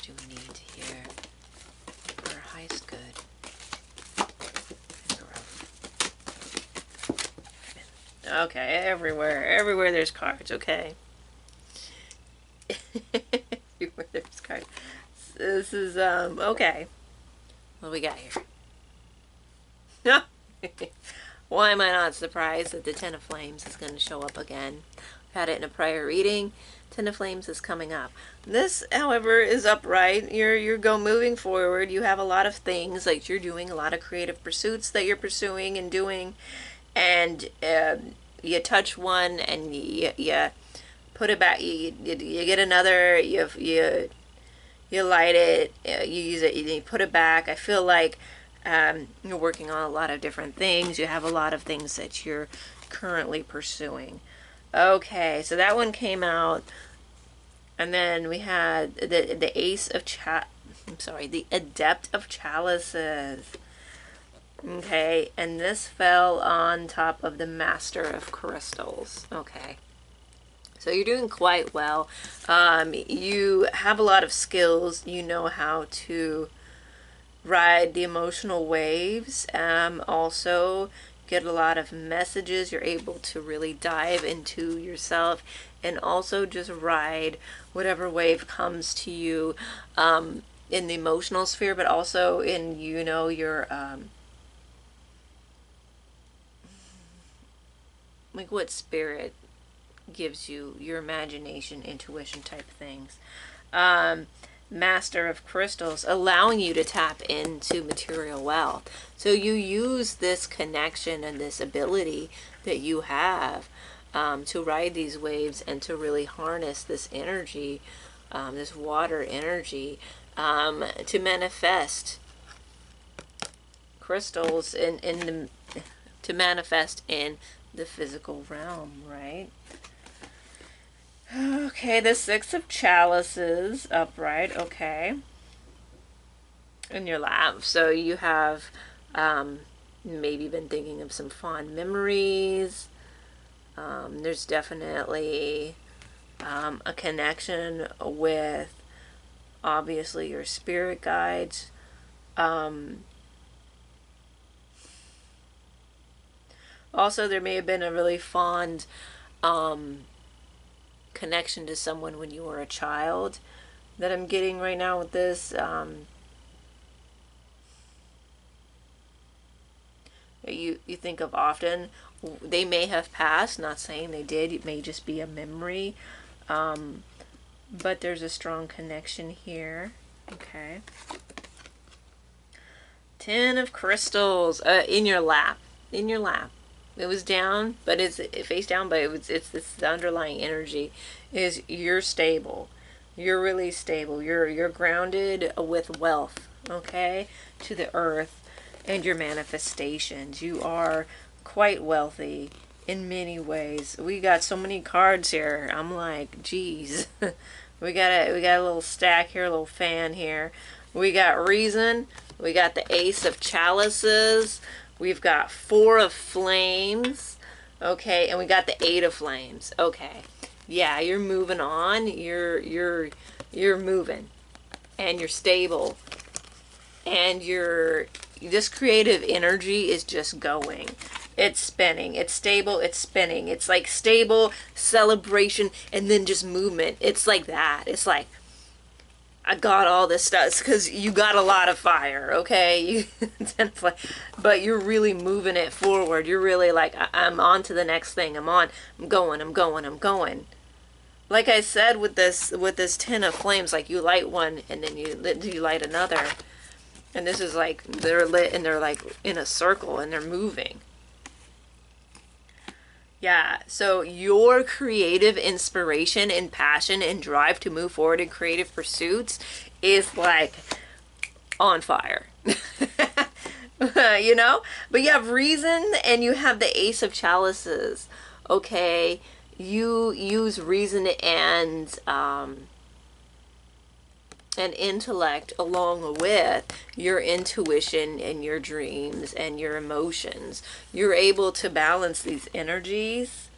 do we need here? For a heist, good. Okay, everywhere there's cards, okay. Everywhere there's cards. This is, okay. What do we got here? Why am I not surprised that the Ten of Flames is going to show up again? I've had it in a prior reading. Ten of Flames is coming up. This, however, is upright. You're moving forward. You have a lot of things, like you're doing a lot of creative pursuits that you're pursuing and doing, and you touch one and you put it back. You get another. You light it. You use it. You put it back. I feel like you're working on a lot of different things. You have a lot of things that you're currently pursuing. Okay, so that one came out, and then we had the Ace of the Adept of Chalices. Okay, and this fell on top of the Master of Crystals. Okay, so you're doing quite well. You have a lot of skills. You know how to ride the emotional waves. Also get a lot of messages. You're able to really dive into yourself and also just ride whatever wave comes to you in the emotional sphere, but also in, you know, your like what spirit gives you, your imagination, intuition type things. Master of Crystals, allowing you to tap into material wealth. So you use this connection and this ability that you have to ride these waves and to really harness this energy, this water energy, to manifest crystals to manifest in the physical realm, right? Okay, the Six of Chalices upright, okay. In your lap. So you have maybe been thinking of some fond memories. There's definitely a connection with, obviously, your spirit guides. Also, there may have been a really fond connection to someone when you were a child that I'm getting right now with this. You think of often. They may have passed, not saying they did. It may just be a memory. But there's a strong connection here. Okay. Ten of Crystals in your lap. In your lap. It was down, but it's face down, but it's this underlying energy is you're stable. You're really stable. You're grounded with wealth, okay, to the earth and your manifestations. You are quite wealthy in many ways. We got so many cards here. I'm like, geez. we got a little stack here, a little fan here. We got Reason. We got the Ace of Chalices. We've got Four of Flames, okay, and we got the Eight of Flames. Okay, yeah, you're moving on. You're moving, and you're stable, and this creative energy is just going. It's spinning. It's stable. It's spinning. It's like stable celebration, and then just movement. It's like that. It's like, I got all this stuff because you got a lot of fire, okay? But you're really moving it forward. You're really like, I'm on to the next thing. I'm going. Like I said with this Ten of Flames, like you light one and then you light another. And this is like, they're lit and they're like in a circle and they're moving. Yeah, so your creative inspiration and passion and drive to move forward in creative pursuits is like on fire. You know? But you have Reason and you have the Ace of Chalices. Okay, you use reason and intellect along with your intuition and your dreams and your emotions. You're able to balance these energies.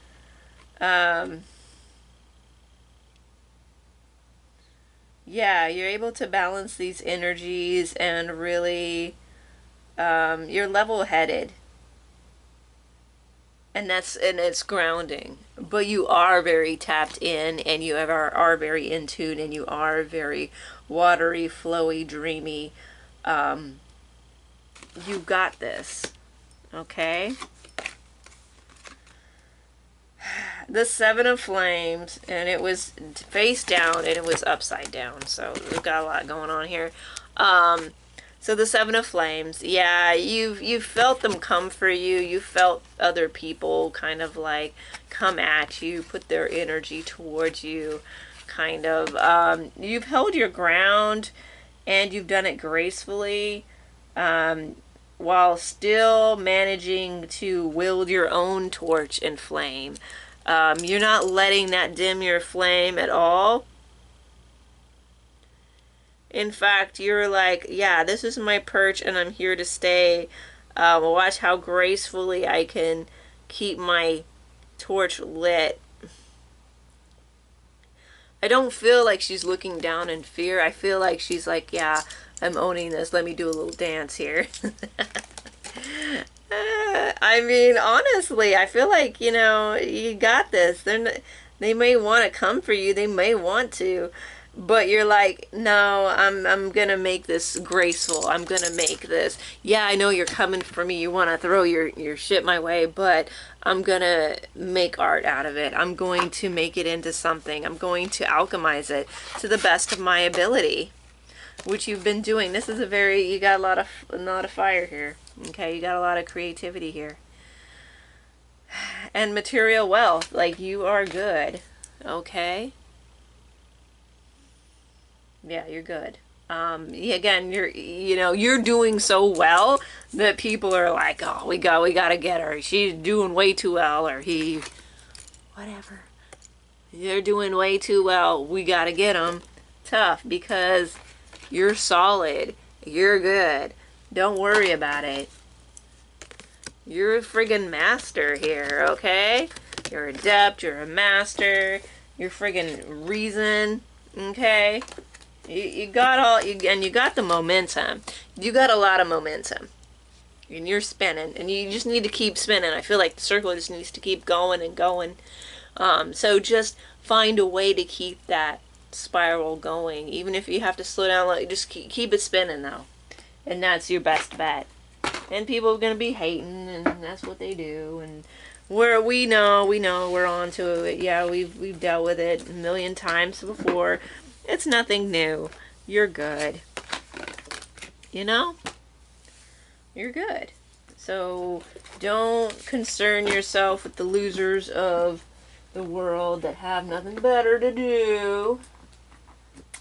Yeah, you're able to balance these energies and really, you're level-headed, and it's grounding. But you are very tapped in, and you are very in tune, and you are very watery, flowy, dreamy. Um, you got this, okay? The Seven of Flames, and it was face down and it was upside down, so we've got a lot going on here. So the Seven of Flames, yeah, you've felt them come for you. You felt other people kind of like come at you, put their energy towards you, kind of. You've held your ground, and you've done it gracefully, while still managing to wield your own torch and flame. You're not letting that dim your flame at all. In fact, you're like, yeah, this is my perch and I'm here to stay. Watch how gracefully I can keep my torch lit. I don't feel like she's looking down in fear. I feel like she's like, yeah, I'm owning this. Let me do a little dance here. I mean, honestly, I feel like, you got this. They may want to come for you. They may want to. But you're like, no, I'm going to make this graceful. I'm going to make this. Yeah, I know you're coming for me. You want to throw your shit my way, but I'm going to make art out of it. I'm going to make it into something. I'm going to alchemize it to the best of my ability, which you've been doing. This is you got a lot of fire here. Okay, you got a lot of creativity here. And material wealth, like you are good. Okay? Yeah, you're good. Again, you're doing so well that people are like, oh, we gotta get her. She's doing way too well, or he, whatever. They're doing way too well. We gotta get them. Tough, because you're solid. You're good. Don't worry about it. You're a friggin' master here, okay? You're adept, you're a master, you're friggin' reason, okay? You got you got the momentum. You got a lot of momentum. And you're spinning, and you just need to keep spinning. I feel like the circle just needs to keep going and going. So just find a way to keep that spiral going. Even if you have to slow down, just keep it spinning, though. And that's your best bet. And people are gonna be hating, and that's what they do. And we know we're on to it. Yeah, we've dealt with it a million times before. It's nothing new. You're good. You're good. So don't concern yourself with the losers of the world that have nothing better to do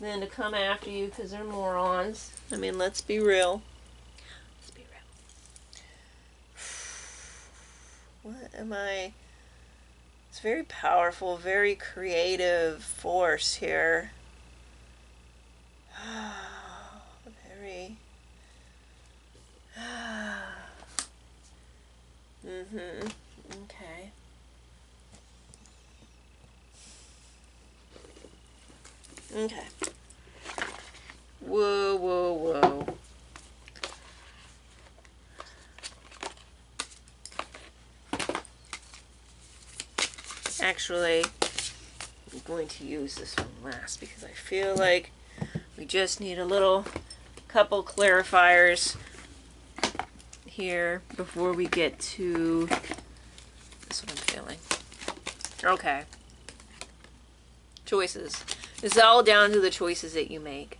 than to come after you because they're morons. I mean, let's be real. What am I? It's very powerful, very creative force here. Very. Okay. Okay. Whoa, whoa, whoa. Actually, I'm going to use this one last because I feel like we just need a couple clarifiers here before we get to this what I'm feeling. Okay. Choices. It's all down to the choices that you make.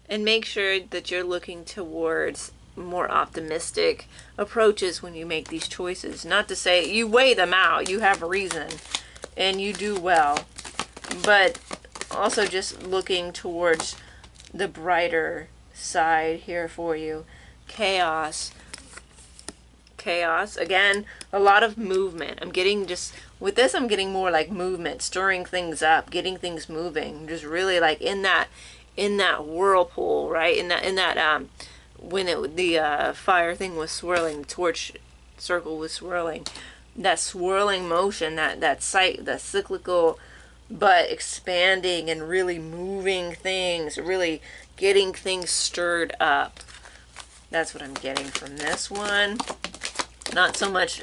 And make sure that you're looking towards more optimistic approaches when you make these choices. Not to say you weigh them out, you have a reason, and you do well. But also just looking towards the brighter side here for you. Chaos. Again, a lot of movement. I'm getting with this, I'm getting more like movement, stirring things up, getting things moving. Just really like in that whirlpool, right? In that when the fire thing was swirling, the torch circle was swirling. That swirling motion, that cyclical but expanding and really moving things, really getting things stirred up. That's what I'm getting from this one. Not so much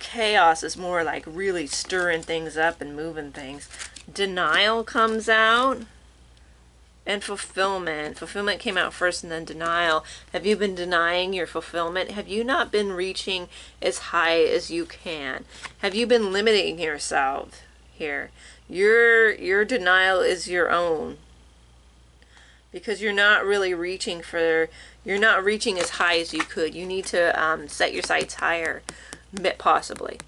chaos, is more like really stirring things up and moving things. Denial comes out. And fulfillment. Fulfillment came out first and then denial. Have you been denying your fulfillment? Have you not been reaching as high as you can? Have you been limiting yourself here? Your denial is your own. Because you're not really reaching you're not reaching as high as you could. You need to set your sights higher, possibly.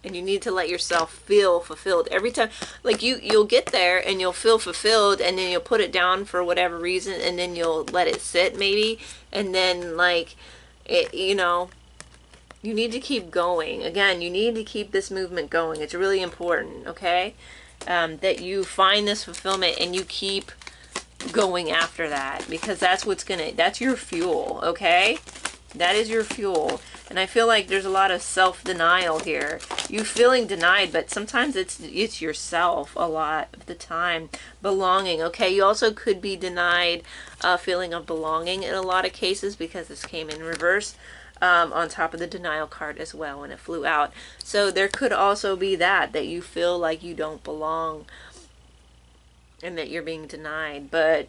And you need to let yourself feel fulfilled every time. Like you'll get there and you'll feel fulfilled, and then you'll put it down for whatever reason, and then you'll let it sit maybe, and then like it, you need to keep going. Again, you need to keep this movement going. It's really important, okay, that you find this fulfillment and you keep going after that, because that's that's your fuel, okay? That is your fuel. And I feel like there's a lot of self-denial here. You feeling denied, but sometimes it's yourself a lot of the time. Belonging, okay? You also could be denied a feeling of belonging in a lot of cases, because this came in reverse on top of the denial card as well when it flew out. So there could also be that you feel like you don't belong and that you're being denied. But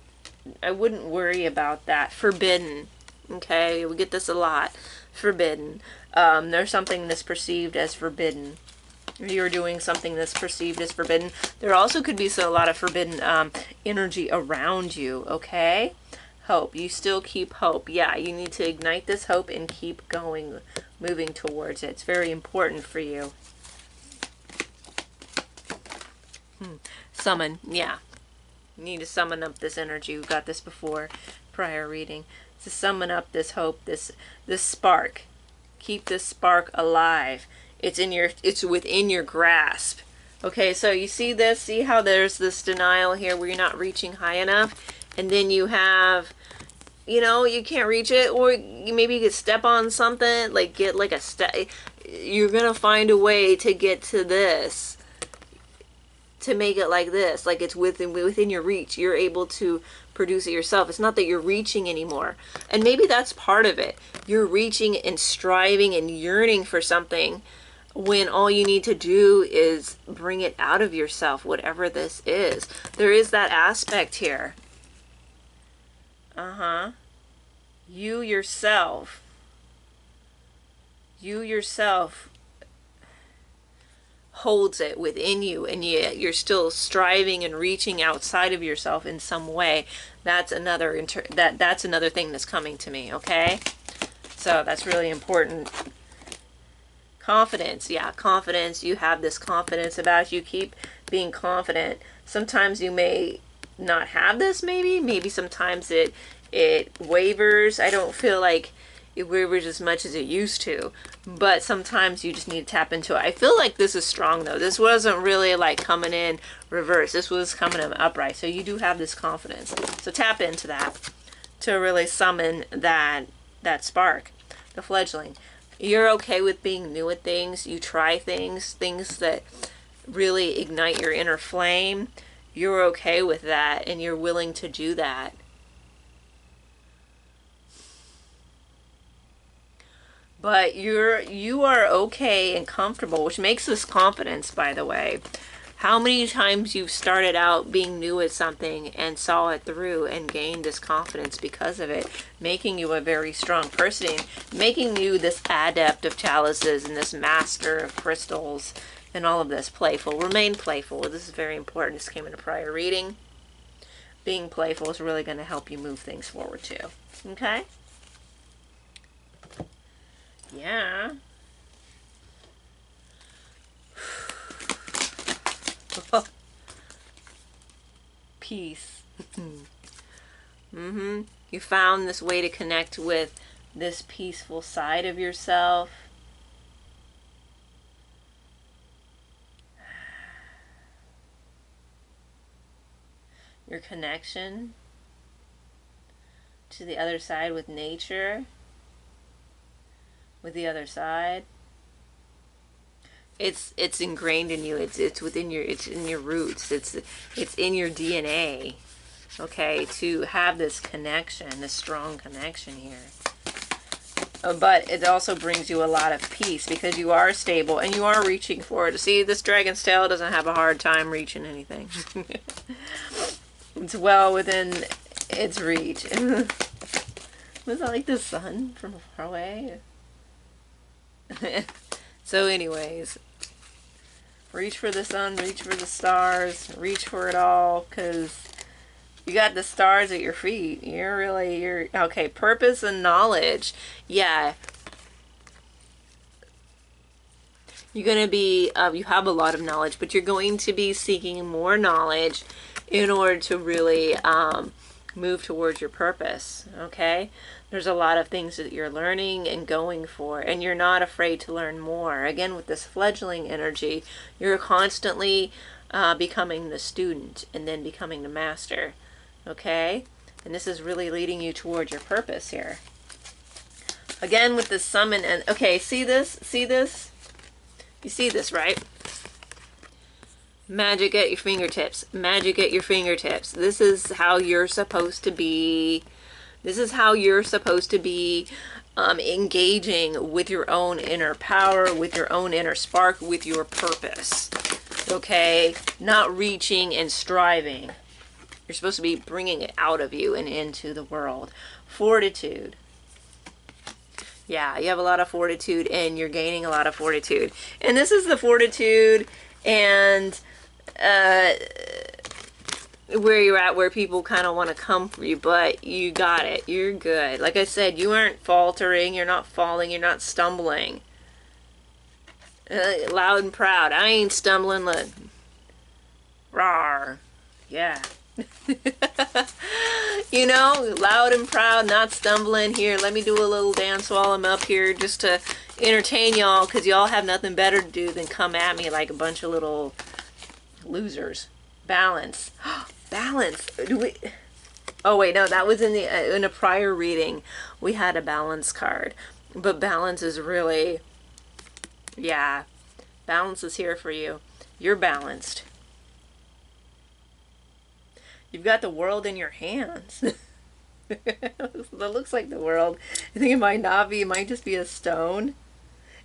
I wouldn't worry about that. Forbidden, okay? We get this a lot. Forbidden. There's something that's perceived as forbidden. You're doing something that's perceived as forbidden. There also could be a lot of forbidden energy around you, okay? Hope. You still keep hope. Yeah, you need to ignite this hope and keep going, moving towards it. It's very important for you. Summon. Yeah. You need to summon up this energy. We got this before, prior reading. To summon up this hope, this spark. Keep this spark alive. It's within your grasp. Okay, so you see this? See how there's this denial here where you're not reaching high enough? And then you have, you can't reach it, or maybe you could step on something, like get like a step. You're going to find a way to get to this. To make it like this, like it's within your reach. You're able to produce it yourself. It's not that you're reaching anymore. And maybe that's part of it. You're reaching and striving and yearning for something when all you need to do is bring it out of yourself, whatever this is. There is that aspect here. You yourself holds it within you, and yet you're still striving and reaching outside of yourself in some way. That's another that's another thing that's coming to me, okay? So that's really important. Confidence. Yeah, confidence. You have this confidence about you. Keep being confident. Sometimes you may not have this, maybe sometimes it wavers. I don't feel like it wavers as much as it used to, but sometimes you just need to tap into it. I feel like this is strong though. This wasn't really like coming in reverse. This was coming in upright. So you do have this confidence. So tap into that to really summon that spark, the fledgling. You're okay with being new at things. You try things that really ignite your inner flame. You're okay with that, and you're willing to do that. But you are okay and comfortable, which makes this confidence, by the way. How many times you've started out being new at something and saw it through and gained this confidence because of it, making you a very strong person, making you this adept of chalices and this master of crystals and all of this. Playful. Remain playful. This is very important. This came in a prior reading. Being playful is really going to help you move things forward too. Okay? Yeah. Peace. You found this way to connect with this peaceful side of yourself. Your connection to the other side with nature. With the other side. it's ingrained in you. It's within your, it's in your roots. It's in your DNA. Okay, to have this connection, this strong connection here. But it also brings you a lot of peace because you are stable and you are reaching for it. See, this dragon's tail doesn't have a hard time reaching anything. It's well within its reach. Was that like the sun from far away? So anyways, reach for the sun, reach for the stars, reach for it all, because you got the stars at your feet. You're okay. Purpose and knowledge. Yeah. You're going to be, you have a lot of knowledge, but you're going to be seeking more knowledge in order to really move towards your purpose. Okay. There's a lot of things that you're learning and going for, and you're not afraid to learn more. Again, with this fledgling energy, you're constantly becoming the student and then becoming the master. Okay? And this is really leading you towards your purpose here. Again, with the summon, and okay, see this? See this? You see this, right? Magic at your fingertips. Magic at your fingertips. This is how you're supposed to be. This is how you're supposed to be engaging with your own inner power, with your own inner spark, with your purpose. Okay? Not reaching and striving. You're supposed to be bringing it out of you and into the world. Fortitude. Yeah, you have a lot of fortitude and you're gaining a lot of fortitude. And this is the fortitude and where you're at, where people kind of want to come for you, but you got it. You're good. Like I said, you aren't faltering. You're not falling. You're not stumbling. Loud and proud. I ain't stumbling. Look. Rawr. Yeah. You know, loud and proud, not stumbling. Here, let me do a little dance while I'm up here just to entertain y'all, because y'all have nothing better to do than come at me like a bunch of little losers. Balance. Balance. Do we... Oh wait, no, that was in a prior reading. We had a balance card. But balance is really... Yeah. Balance is here for you. You're balanced. You've got the world in your hands. That looks like the world. I think it might not be. It might just be a stone.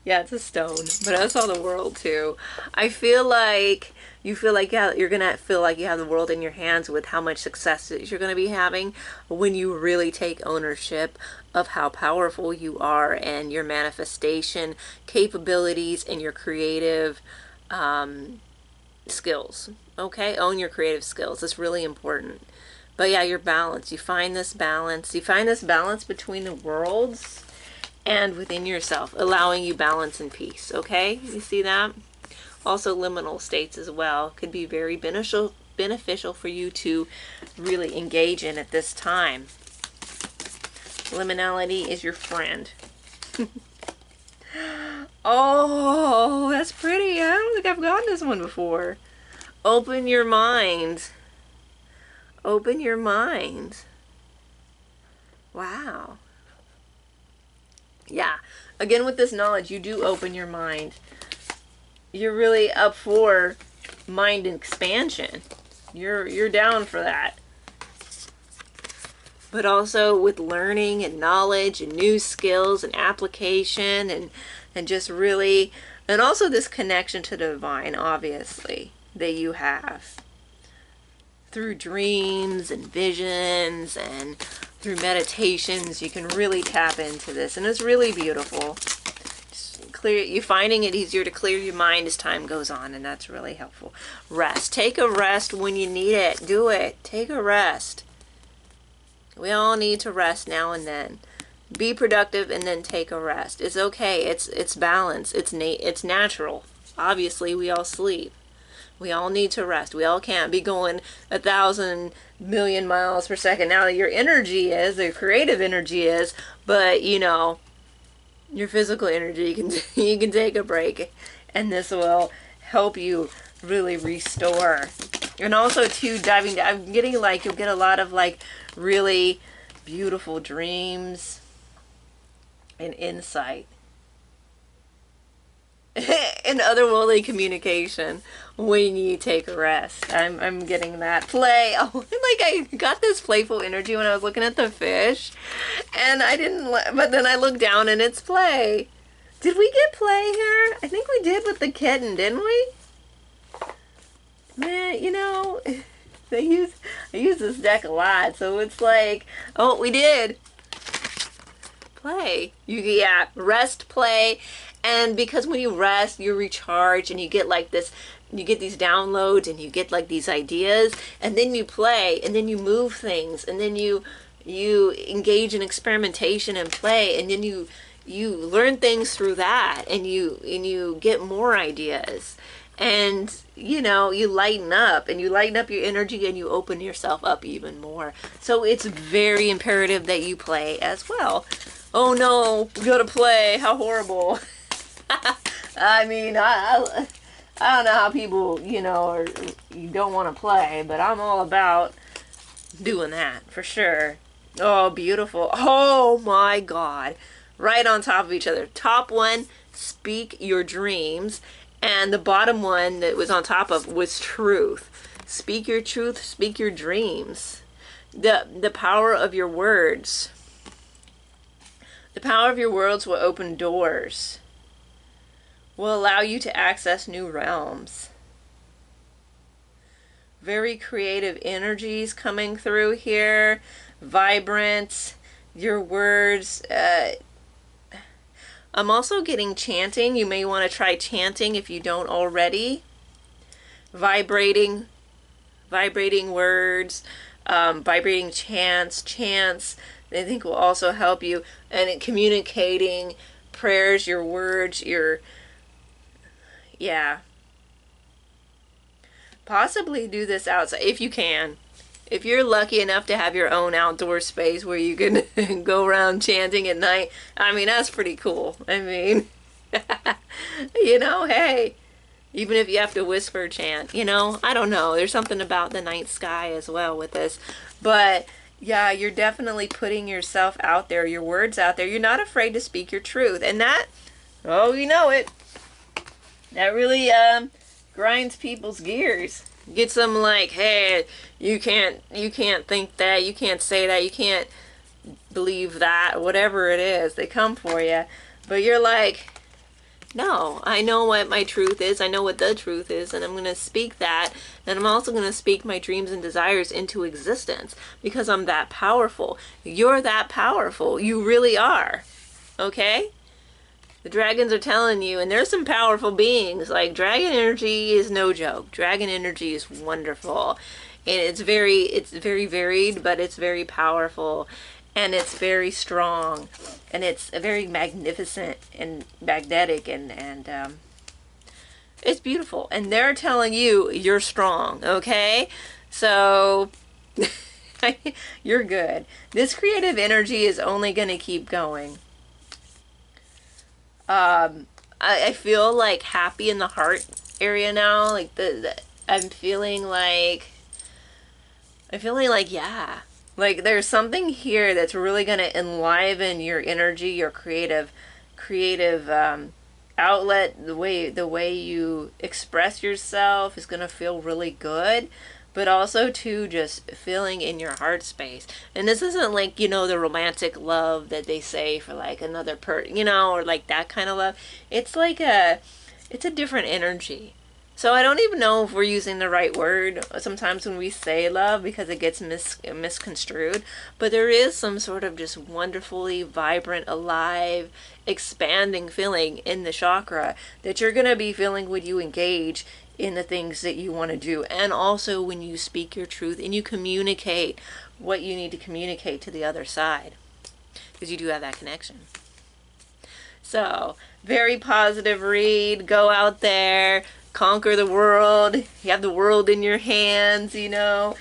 Yeah, it's a stone. But I saw the world too. I feel like you feel like, yeah, you're going to feel like you have the world in your hands with how much success that you're going to be having when you really take ownership of how powerful you are and your manifestation capabilities and your creative skills. Okay, own your creative skills. It's really important. But yeah, you're balanced. You find this balance. You find this balance between the worlds and within yourself, allowing you balance and peace. Okay, you see that? Also, liminal states as well could be very beneficial for you to really engage in at this time. Liminality is your friend. Oh, that's pretty. I don't think I've gotten this one before. Open your mind. Open your mind. Wow. Yeah. Again, with this knowledge, you do open your mind. You're really up for mind expansion. You're down for that. But also with learning and knowledge and new skills and application and just really, and also this connection to the divine, obviously, that you have through dreams and visions and through meditations. You can really tap into this, and it's really beautiful. Just clear, you're finding it easier to clear your mind as time goes on, and that's really helpful. Rest. Take a rest when you need it. Do it. Take a rest. We all need to rest now and then. Be productive and then take a rest. It's okay. It's balance. It's natural. Obviously, we all sleep. We all need to rest. We all can't be going 1,000 million miles per second. Now your energy is, your creative energy is, but you know, your physical energy, you can take a break, and this will help you really restore. And also too, diving down, I'm getting like, you'll get a lot of like really beautiful dreams and insight. in otherworldly communication when you take a rest. I'm getting that play. Oh, like I got this playful energy when I was looking at the fish, and I didn't. But then I looked down and it's play. Did we get play here? I think we did with the kitten, didn't we? Man, you know, I use this deck a lot, so it's like, oh, we did. Play. Yeah, rest, play. And because when you rest, you recharge and you get like this, you get these downloads and you get like these ideas, and then you play and then you move things and then you engage in experimentation and play, and then you learn things through that, and you get more ideas, and you know, you lighten up your energy and you open yourself up even more. So it's very imperative that you play as well. Oh no, we gotta play, how horrible. I mean, I don't know how people, you know, you don't want to play, but I'm all about doing that for sure. Oh, beautiful. Oh my God. Right on top of each other. Top one, speak your dreams. And the bottom one that was on top of was truth. Speak your truth, speak your dreams. The power of your words. The power of your words will open doors. Will allow you to access new realms. Very creative energies coming through here. Vibrant. Your words. I'm also getting chanting. You may want to try chanting if you don't already. Vibrating words, vibrating chants. I think will also help you. And communicating prayers, your words, yeah. Possibly do this outside if you can. If you're lucky enough to have your own outdoor space where you can go around chanting at night, I mean, that's pretty cool. I mean, you know, hey, even if you have to whisper chant, you know, I don't know. There's something about the night sky as well with this. But yeah, you're definitely putting yourself out there, your words out there. You're not afraid to speak your truth. And that, oh, you know it. That really grinds people's gears. Gets them like, hey, you can't think that, you can't say that, you can't believe that, whatever it is, they come for you. But you're like, no, I know what my truth is, I know what the truth is, and I'm going to speak that, and I'm also going to speak my dreams and desires into existence, because I'm that powerful. You're that powerful. You really are. Okay? The dragons are telling you, and there's some powerful beings. Like, dragon energy is no joke. Dragon energy is wonderful. And it's very varied, but it's very powerful. And it's very strong. And it's very magnificent and magnetic, and it's beautiful. And they're telling you you're strong, okay? So you're good. This creative energy is only going to keep going. I feel like happy in the heart area now. Like I'm feeling like, yeah, like there's something here that's really going to enliven your energy, your creative outlet. The way you express yourself is going to feel really good. But also too, just feeling in your heart space. And this isn't like, you know, the romantic love that they say for like another you know, or like that kind of love. It's like it's a different energy. So I don't even know if we're using the right word sometimes when we say love, because it gets misconstrued. But there is some sort of just wonderfully vibrant, alive, expanding feeling in the chakra that you're going to be feeling when you engage in the things that you want to do, and also when you speak your truth and you communicate what you need to communicate to the other side, because you do have that connection. So very positive read. Go out there, conquer the world. You have the world in your hands, you know.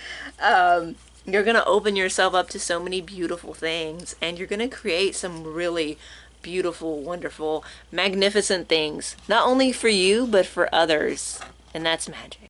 You're gonna open yourself up to so many beautiful things, and you're gonna create some really beautiful, wonderful, magnificent things, not only for you but for others. And that's magic.